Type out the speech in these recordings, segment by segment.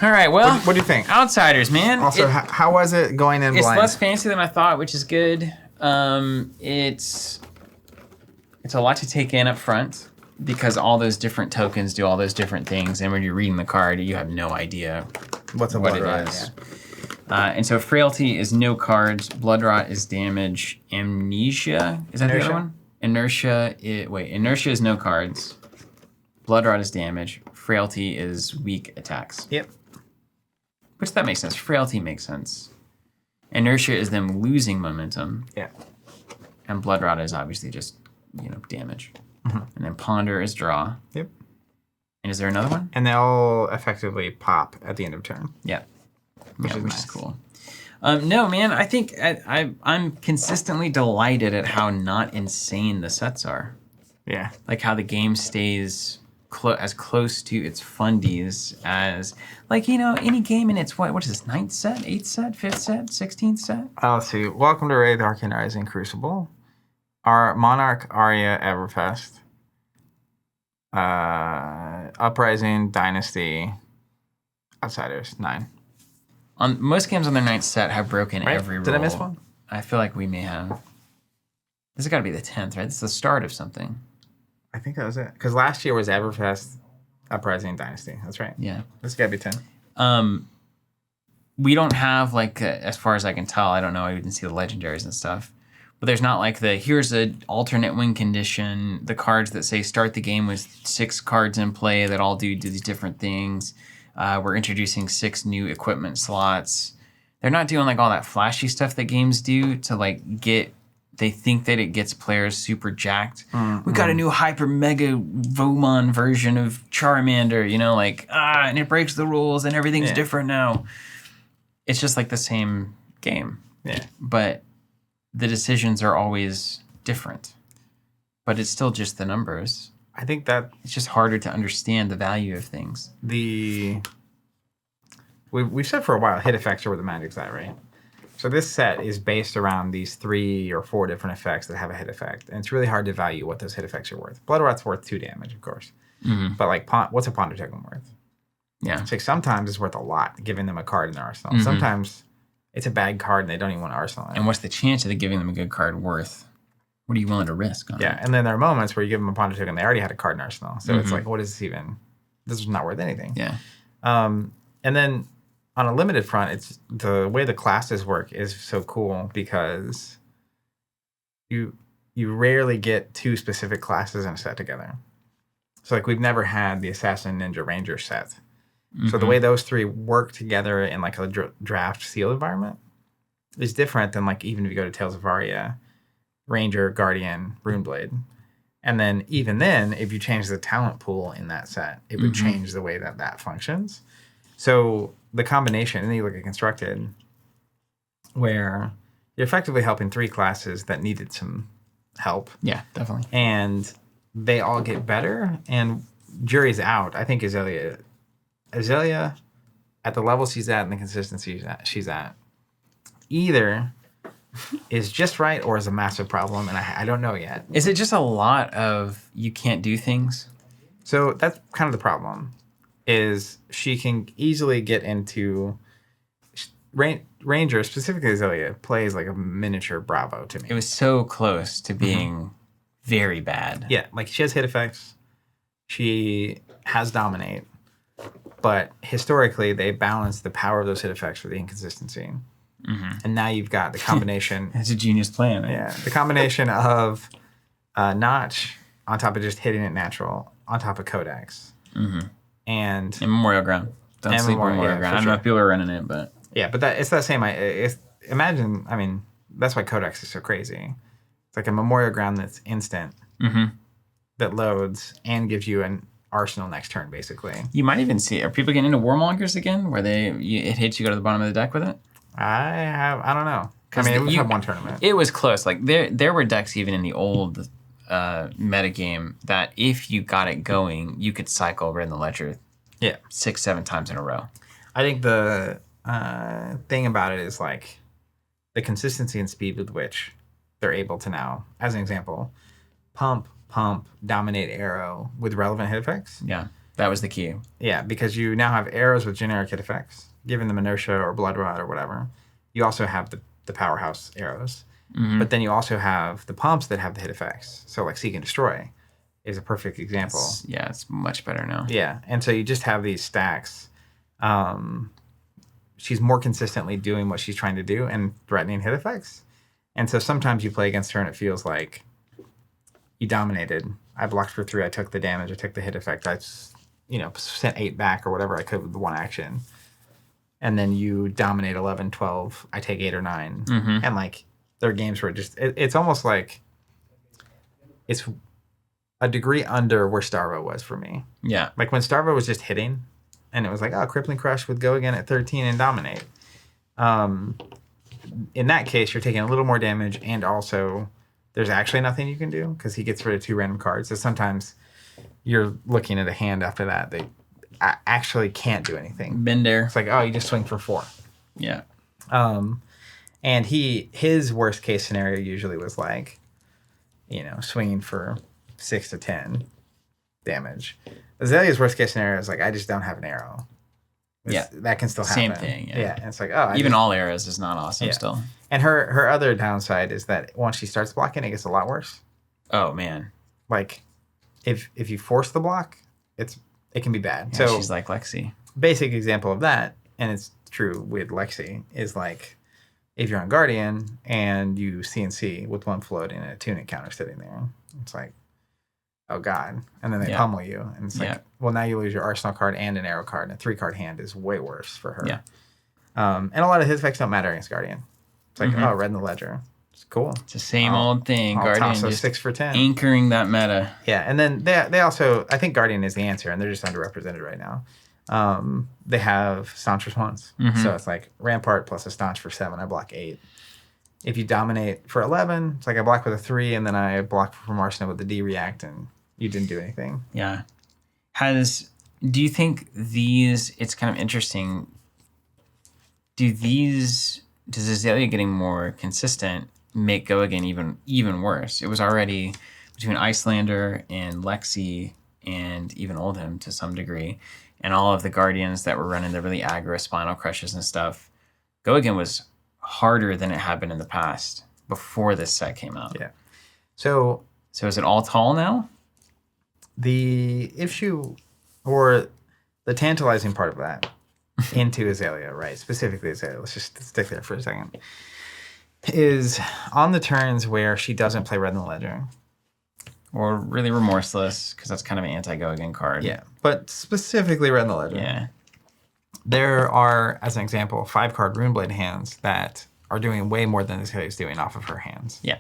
All right, well. What do you think? Outsiders, man. Also, how was it going in blind? It's less fancy than I thought, which is good. It's a lot to take in up front because all those different tokens do all those different things, and when you're reading the card, you have no idea what it is. Yeah. And so frailty is no cards, blood rot is damage, amnesia is that the other one? Inertia is no cards, blood rot is damage, frailty is weak attacks. Yep. Which that makes sense. Frailty makes sense. Inertia is them losing momentum. Yeah. And blood rot is obviously just, damage. Mm-hmm. And then ponder is draw. Yep. And is there another one? And they'll effectively pop at the end of turn. Yeah. Which is cool. No, man, I think I'm consistently delighted at how not insane the sets are. Yeah. Like how the game stays as close to its fundies as, any game in its, what is this, 9th set, 8th set, 5th set, 16th set? Let's see. Welcome to Wraith, Arcane Rising, Crucible. Our Monarch, Arya, Everfest. Uprising, Dynasty, Outsiders, 9. On most games on their 9th set have broken every rule. Did I miss one? I feel like we may have. This has got to be the 10th, right? This is the start of something. I think that was it. Because last year was Everfest, Uprising, Dynasty. That's right. Yeah. This has got to be 10. We don't have, as far as I can tell, I don't know, I didn't see the legendaries and stuff. But there's not here's an alternate win condition, the cards that say start the game with 6 cards in play that all do these different things. We're introducing 6 new equipment slots. They're not doing all that flashy stuff that games do to they think that it gets players super jacked. Mm-hmm. We got a new hyper mega Vomon version of Charmander, and it breaks the rules and everything's different now. It's just the same game. Yeah. But the decisions are always different. But it's still just the numbers. I think that it's just harder to understand the value of things. We've said for a while hit effects are where the magic's at, right? So this set is based around these 3 or 4 different effects that have a hit effect, and it's really hard to value what those hit effects are worth. Blood Rot's worth 2 damage, of course, but what's a Ponder token worth? Yeah, it's sometimes it's worth a lot, giving them a card in their arsenal. Mm-hmm. Sometimes it's a bad card and they don't even want arsenal. And what's the chance of giving them a good card worth? What are you willing to risk on it? And then there are moments where you give them a Ponder token, they already had a card in arsenal, so it's what is this even? This is not worth anything. Yeah. And then on a limited front, it's the way the classes work is so cool because you rarely get 2 specific classes in a set together. So we've never had the Assassin, Ninja, Ranger set. Mm-hmm. So the way those 3 work together in a draft sealed environment is different than even if you go to Tales of Aria, Ranger, Guardian, Runeblade. And then even then, if you change the talent pool in that set, it would change the way that functions. So the combination, and then you look at Constructed, where you're effectively helping 3 classes that needed some help. Yeah, definitely. And they all get better, and jury's out. I think Azalea, at the level she's at and the consistency she's at, either is just right or is a massive problem, and I don't know yet. Is it just a lot of you can't do things? So that's kind of the problem. Is she can easily get into Ranger, specifically Azalea, plays like a miniature Bravo to me. It was so close to being very bad. Yeah, she has hit effects. She has dominate. But historically, they balance the power of those hit effects with the inconsistency. Mm-hmm. And now you've got the combination. That's a genius plan. Right? Yeah, the combination of Notch on top of just hitting it natural, on top of Codex. Mm-hmm. And Memorial Ground. Don't sleep on Memorial Ground. I don't know if people are running it, but... Yeah, but it's that same... Imagine, that's why Codex is so crazy. It's a Memorial Ground that's instant, that loads, and gives you an arsenal next turn, basically. You might even see... Are people getting into Warmongers again, where it hits you go to the bottom of the deck with it? I don't know. We've had one tournament. It was close. There were decks even in the old... metagame that if you got it going, you could cycle Red in the Ledger 6-7 times in a row. I think the thing about it is the consistency and speed with which they're able to now, as an example, pump, dominate arrow with relevant hit effects. Yeah. That was the key. Yeah, because you now have arrows with generic hit effects, giving them inertia or blood rot or whatever. You also have the powerhouse arrows. Mm-hmm. But then you also have the pumps that have the hit effects. So like Seek and Destroy is a perfect example. It's much better now. Yeah, and so you just have these stacks. She's more consistently doing what she's trying to do and threatening hit effects. And so sometimes you play against her and it feels like you dominated. I blocked for 3. I took the damage. I took the hit effect. I sent 8 back or whatever I could with the one action. And then you dominate 11, 12. I take 8 or 9. Mm-hmm. And like there are games where it's almost like it's a degree under where Starvo was for me. Yeah. Like when Starvo was just hitting and it was like, oh, Crippling Crush would go again at 13 and dominate. In that case, you're taking a little more damage and also there's actually nothing you can do because he gets rid of 2 random cards. So sometimes you're looking at a hand after that. They actually can't do anything. Been there. It's like, oh, you just swing for 4. Yeah. And his worst case scenario usually was like, swinging for 6 to 10 damage. Azalea's worst case scenario is like, I just don't have an arrow. That can still happen. Same thing. Yeah. And it's like, oh, even all arrows is not awesome still. And her other downside is that once she starts blocking, it gets a lot worse. Oh man. Like, if you force the block, it can be bad. Yeah, so she's like Lexi. Basic example of that, and it's true with Lexi, is like if you're on Guardian and you CNC with 1 float and a tunic counter sitting there, it's like, oh god. And then they pummel you. And it's like, well, now you lose your arsenal card and an arrow card, and a 3-card hand is way worse for her. Yeah. And a lot of his effects don't matter against Guardian. It's like, oh, red in the ledger. It's cool. It's the same old thing. I'll Guardian toss those just 6 for 10. anchoring that meta. Yeah, and then they also, I think Guardian is the answer, and they're just underrepresented right now. They have Staunch Response. Mm-hmm. So it's like Rampart plus a Staunch for 7. I block 8. If you dominate for 11, it's like I block with a 3, and then I block from Arsenal with the D react, and you didn't do anything. Yeah. Do you think it's kind of interesting, does Azalea getting more consistent make Go Again even worse? It was already between Icelander and Lexi and even Oldhim to some degree, and all of the Guardians that were running the really aggro Spinal Crushes and stuff. Go Again was harder than it had been in the past before this set came out. Yeah. So is it all tall now? The issue, or the tantalizing part of that, into Azalea, right? Specifically Azalea. Let's just stick there for a second. Is on the turns where she doesn't play Red in the Ledger. Or really Remorseless, because that's kind of an anti-Go Again card. Yeah, but specifically Red in the Ledger. Yeah. There are, as an example, 5-card Runeblade hands that are doing way more than Azalea's doing off of her hands. Yeah.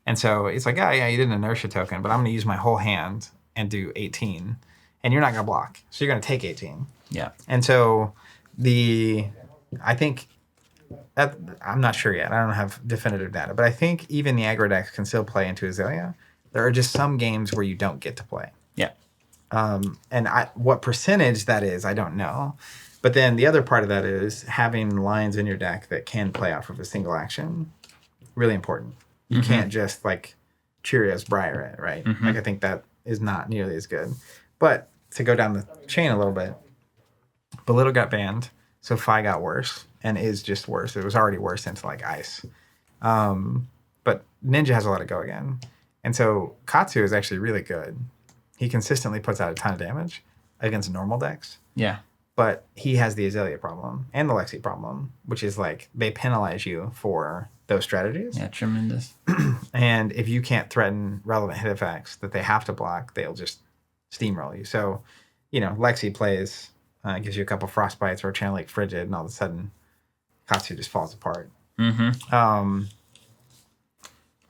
And so it's like, oh, yeah, you did an inertia token, but I'm going to use my whole hand and do 18. And you're not going to block. So you're going to take 18. Yeah. And so I think, I'm not sure yet. I don't have definitive data. But I think even the aggro decks can still play into Azalea. There are just some games where you don't get to play. Yeah. And what percentage that is, I don't know. But then the other part of that is having lines in your deck that can play off of a single action. Really important. You can't just like Cheerios Briar it, right? Mm-hmm. Like I think that is not nearly as good. But to go down the chain a little bit, Belittle got banned, so Fi got worse and is just worse. It was already worse into like Ice. But Ninja has a lot of Go Again. And so Katsu is actually really good. He consistently puts out a ton of damage against normal decks. Yeah. But he has the Azalea problem and the Lexi problem, which is like they penalize you for those strategies. Yeah, tremendous. And if you can't threaten relevant hit effects that they have to block, they'll just steamroll you. So, Lexi plays, gives you a couple frostbites or a channel like Frigid, and all of a sudden, Katsu just falls apart. Mm-hmm.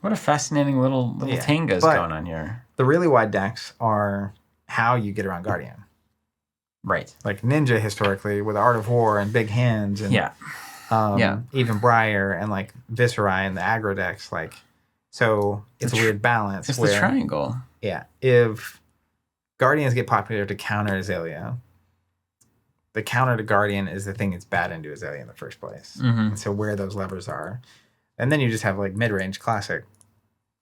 What a fascinating little tango's going on here. The really wide decks are how you get around Guardian. Right. Like Ninja historically with Art of War and Big Hands and even Briar and like Viscerai and the aggro decks. Like, so it's a weird balance. It's the triangle. Yeah. If Guardians get popular to counter Azalea, the counter to Guardian is the thing that's bad into Azalea in the first place. Mm-hmm. And so where those levers are. And then you just have like mid-range classic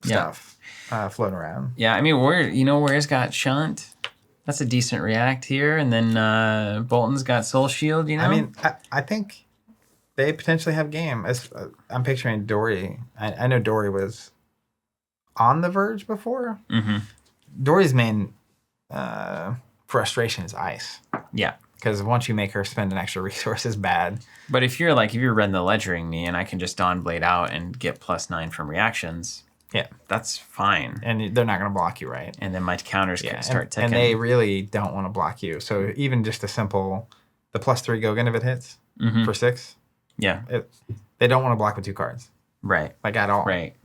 stuff floating around. Yeah, I mean, where's got Shunt? That's a decent react here. And then Bolton's got Soul Shield, you know? I mean, I think they potentially have game. As I'm picturing Dory. I know Dory was on the verge before. Mm-hmm. Dory's main frustration is ice. Yeah. Because once you make her spend an extra resource, is bad. But if you're Red the Ledgering me and I can just Dawn Blade out and get +9 from reactions, yeah, that's fine. And they're not going to block you, right? And then my counters can start ticking. And they really don't want to block you. So even just a simple, the +3 Gogan if it hits for 6. Yeah. They don't want to block with 2 cards. Right. Like at all. Right.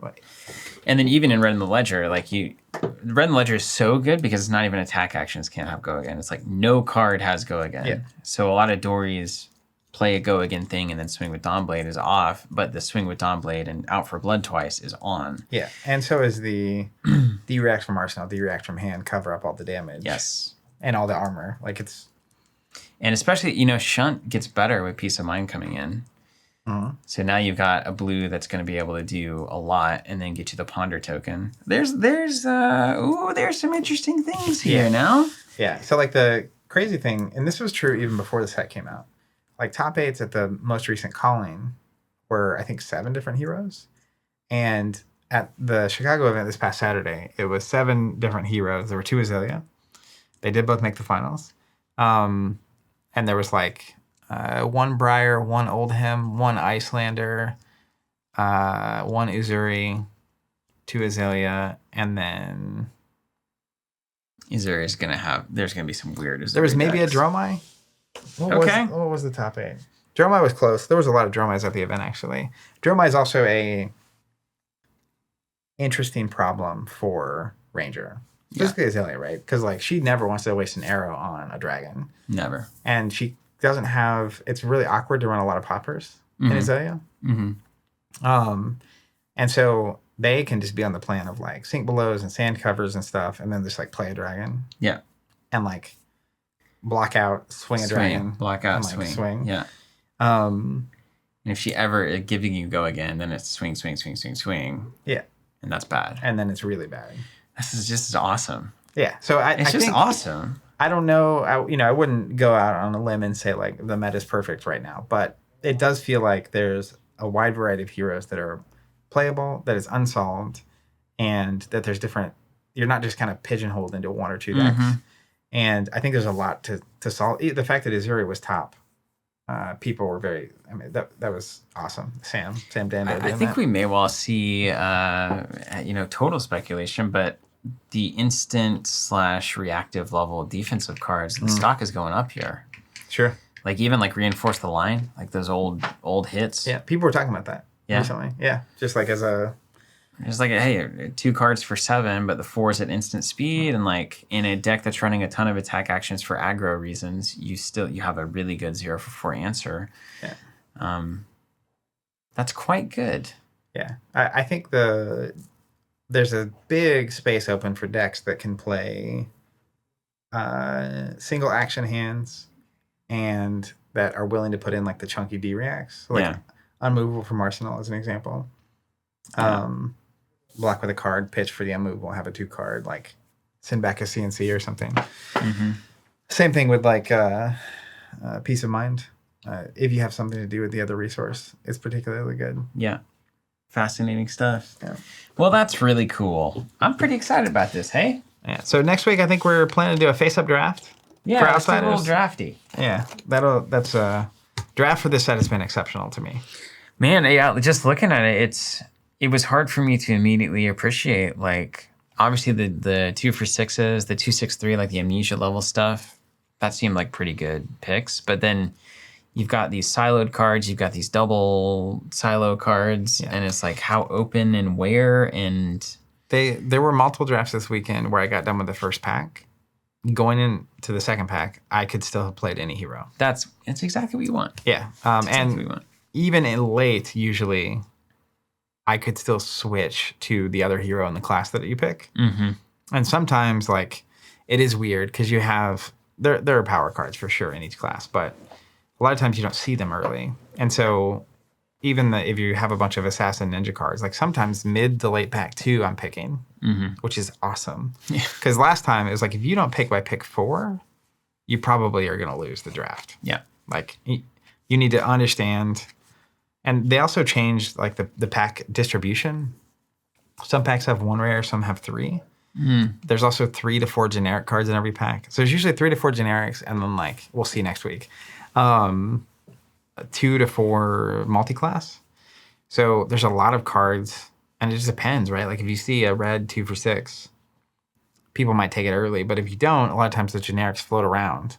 And then even in Red in the Ledger, Red in the Ledger is so good because it's not even attack actions can't have go again. It's like no card has go again. Yeah. So a lot of Dories play a go again thing and then swing with Dawnblade is off, but the swing with Dawnblade and out for blood twice is on. Yeah. And so is the react from Arsenal, the react from hand, cover up all the damage. Yes. And all the armor. And especially, Shunt gets better with Peace of Mind coming in. Mm-hmm. So now you've got a blue that's going to be able to do a lot and then get you the Ponder token. There's some interesting things here now. Yeah. So the crazy thing, and this was true even before the set came out, top 8s at the most recent calling were I think 7 different heroes. And at the Chicago event this past Saturday, it was 7 different heroes. There were 2 Azalea. They did both make the finals. And there was 1 Briar, 1 Oldham, 1 Icelander, 1 Uzuri, 2 Azalea, and then Uzuri's there's gonna be some weird Uzuri there was maybe decks. a Dromai. What was the top 8? Dromai was close. There was a lot of Dromais at the event, actually. Dromai is also a interesting problem for Ranger. Basically Azalea, right? Because she never wants to waste an arrow on a dragon. Never. And she doesn't have... It's really awkward to run a lot of poppers in Azalea. Mm-hmm. And so they can just be on the plan of sink belows and sand covers and stuff, and then just play a dragon. Yeah. And block out, swing a dragon. Block out, and, swing. Yeah. And if she ever giving you go again, then it's swing. Yeah. And that's bad. And then it's really bad. This is just awesome. Yeah. So I think awesome. I don't know. I wouldn't go out on a limb and say the meta is perfect right now, but it does feel like there's a wide variety of heroes that are playable, that is unsolved, and that there's different. You're not just kind of pigeonholed into 1 or 2 decks. Mm-hmm. And I think there's a lot to solve. The fact that Uzuri was top, people were very. I mean, that was awesome. Sam Dando. I think we may well see, total speculation, but the instant/reactive level defensive cards, the stock is going up here. Sure. Even reinforce the line, those old hits. Yeah, people were talking about that recently. Yeah, just as a. It's hey, 2 cards for 7, but the 4 is at instant speed, and in a deck that's running a ton of attack actions for aggro reasons, you have a really good 0 for 4 answer. Yeah. That's quite good. Yeah, I think there's a big space open for decks that can play single action hands and that are willing to put in the chunky D reacts. So, Unmovable from Arsenal as an example. Block with a card, pitch for the unmovable, have a 2 card, send back a CNC or something. Mm-hmm. Same thing with Peace of Mind. If you have something to do with the other resource, it's particularly good. Yeah. Fascinating stuff. Yeah. Well, that's really cool. I'm pretty excited about this, hey? Yeah. So next week, I think we're planning to do a face-up draft. Yeah, for let's do a outsiders. little drafty. Yeah, that's draft for this set has been exceptional to me. Man, yeah, just looking at it, it was hard for me to immediately appreciate, obviously the 2 for 6s, the 2/6/3, the amnesia level stuff. That seemed like pretty good picks. But then you've got these siloed cards, you've got these double silo cards, and it's how open and where, and there were multiple drafts this weekend where I got done with the first pack. Going into the second pack, I could still have played any hero. That's exactly what you want. Yeah, and even in late, usually, I could still switch to the other hero in the class that you pick. Mm-hmm. And sometimes, it is weird because you have there are power cards for sure in each class, but a lot of times you don't see them early, and so even if you have a bunch of Assassin Ninja cards, like sometimes mid to late pack 2, I'm picking, which is awesome. Yeah. Because last time it was like if you don't pick by pick 4, you probably are going to lose the draft. Yeah. Like you need to understand. And they also changed like the pack distribution. Some packs have 1 rare, some have 3. There's also 3 to 4 generic cards in every pack. So there's usually 3 to 4 generics, and then like we'll see next week, 2 to 4 multi-class. So there's a lot of cards, and it just depends, right? Like if you see a red 2 for 6, people might take it early, but if you don't, a lot of times the generics float around,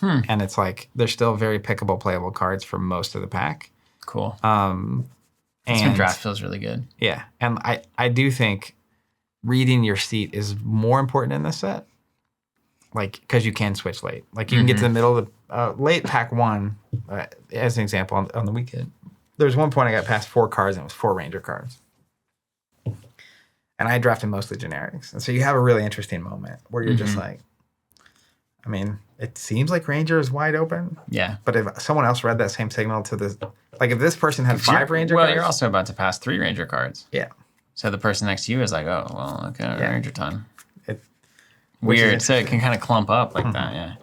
and it's like they're still very pickable, playable cards for most of the pack. Cool. That's when draft feels really good. Yeah, and I do think reading your seat is more important in this set, like because you can switch late. Like you can get to the middle of the late pack 1, as an example, on the weekend. There was one point I got past 4 cards and it was 4 Ranger cards, and I drafted mostly generics, and so you have a really interesting moment where you're just like, I mean, it seems like Ranger is wide open. Yeah. But if someone else read that same signal to this, like if this person had 5 Ranger cards. Well, you're also about to pass 3 Ranger cards. Yeah. So the person next to you is like, oh, well, okay, Ranger ton. Weird. So it can kind of clump up like that, yeah.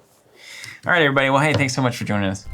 All right, everybody. Well, hey, thanks so much for joining us.